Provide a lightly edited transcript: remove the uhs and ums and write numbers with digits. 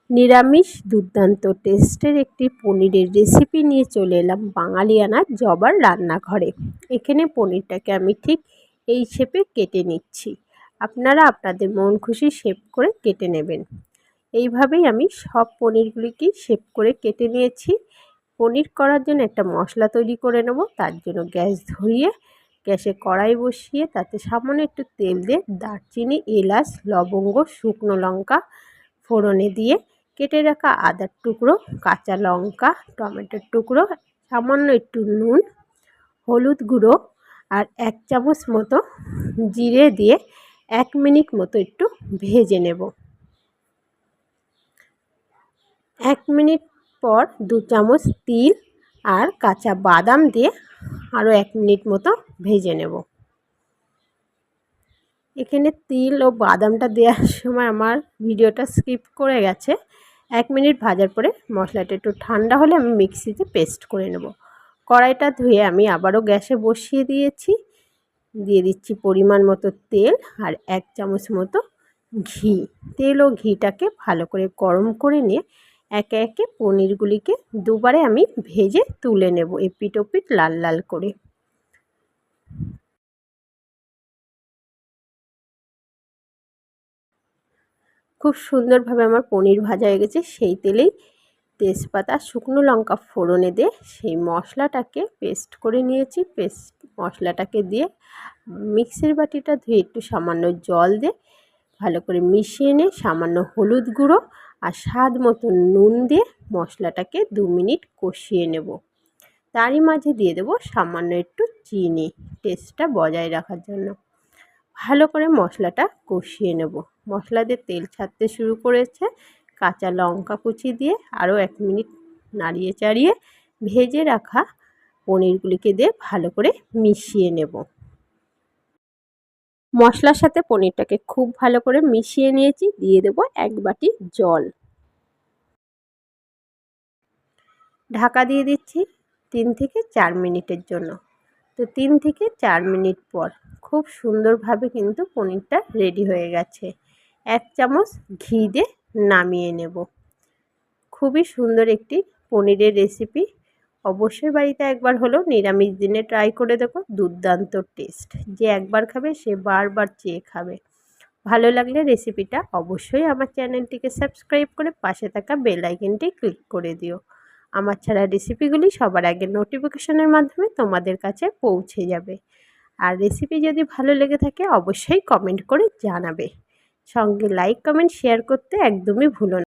নিরামিষ দুর্দান্ত টেস্টের একটি পনিরের রেসিপি নিয়ে চলে এলাম বাঙালিয়ানা জবার রান্নাঘরে। এখানে পনিরটাকে আমি ঠিক এই শেপে কেটে নিচ্ছি। আপনারা আপনাদের মন খুশি শেপ করে কেটে নেবেন। এইভাবেই আমি সব পনিরগুলিকে শেপ করে কেটে নিয়েছি। পনির করার জন্য একটা মশলা তৈরি করে নেব। তার জন্য গ্যাস ধরিয়ে গ্যাসে কড়াই বসিয়ে তাতে সামান্য একটু তেল দিয়ে দারচিনি, এলাচ, লবঙ্গ, শুকনো লঙ্কা ফোড়নে দিয়ে কেটে রাখা আদার টুকরো, কাঁচা লঙ্কা, টমেটোর টুকরো, সামান্য একটু নুন, হলুদ গুঁড়ো আর 1 চামচ মতো জিরে দিয়ে 1 মিনিট মতো একটু ভেজে নেব। 1 মিনিট পর 2 চামচ তিল আর কাঁচা বাদাম দিয়ে আরও 1 মিনিট মতো ভেজে নেব। এখানে তিল ও বাদামটা দেওয়ার সময় আমার ভিডিওটা স্কিপ করে গেছে। 1 মিনিট ভাজার পরে মশলাটা একটু ঠান্ডা হলে আমি মিক্সিতে পেস্ট করে নেব। কড়াইটা ধুয়ে আমি আবারও গ্যাসে বসিয়ে দিয়েছি। দিয়ে দিচ্ছি পরিমাণ মতো তেল আর 1 চামচ মতো ঘি। তেল ও ঘিটাকে ভালো করে গরম করে নিয়ে একে একে পনিরগুলিকে দুবারে আমি ভেজে তুলে নেব, এপিট ওপিট লাল লাল করে। খুব সুন্দরভাবে আমার পনির ভাজা হয়ে গেছে। সেই তেলেই তেজপাতা, শুকনো লঙ্কা ফোড়নে দিয়ে সেই মশলাটাকে পেস্ট করে নিয়েছি। মশলাটাকে দিয়ে মিক্সির বাটিটা ধুয়ে একটু সামান্য জল দিয়ে ভালো করে মিশিয়ে নিয়ে সামান্য হলুদ গুঁড়ো আর স্বাদ মতো নুন দিয়ে মশলাটাকে 2 মিনিট কষিয়ে নেব। তারই মাঝে দিয়ে দেবো সামান্য একটু চিনি টেস্টটা বজায় রাখার জন্য। ভালো করে মশলাটা কষিয়ে নেব। মশলা দিয়ে তেল ছাড়তে শুরু করেছে। কাঁচা লঙ্কা কুচি দিয়ে আরও 1 মিনিট নাড়িয়ে চাড়িয়ে ভেজে রাখা পনিরগুলিকে দিয়ে ভালো করে মিশিয়ে নেব। মশলার সাথে পনিরটাকে খুব ভালো করে মিশিয়ে নিয়েছি। দিয়ে দেব 1 বাটি জল। ঢাকা দিয়ে দিচ্ছি 3 থেকে 4 মিনিটের জন্য। তো 3 থেকে 4 মিনিট পর খুব সুন্দরভাবে কিন্তু পনিরটা রেডি হয়ে গেছে। 1 চামচ ঘি দিয়ে নামিয়ে নেব। খুবই সুন্দর একটি পনিরের রেসিপি। অবশ্যই বাড়িতে একবার হলেও নিরামিষ দিনে ট্রাই করে দেখো, দুর্দান্ত টেস্ট। যে একবার খাবে সে বারবার চেয়ে খাবে। ভালো লাগলে রেসিপিটা অবশ্যই আমার চ্যানেলটিকে সাবস্ক্রাইব করে পাশে থাকা বেল আইকনটি ক্লিক করে দিও। আমার ছাড়া রেসিপিগুলি সবার আগে নোটিফিকেশনের মাধ্যমে তোমাদের কাছে পৌঁছে যাবে। আর রেসিপি যদি ভালো লেগে থাকে অবশ্যই কমেন্ট করে জানাবে। সঙ্গে লাইক, কমেন্ট, শেয়ার করতে একদমই ভুলো না।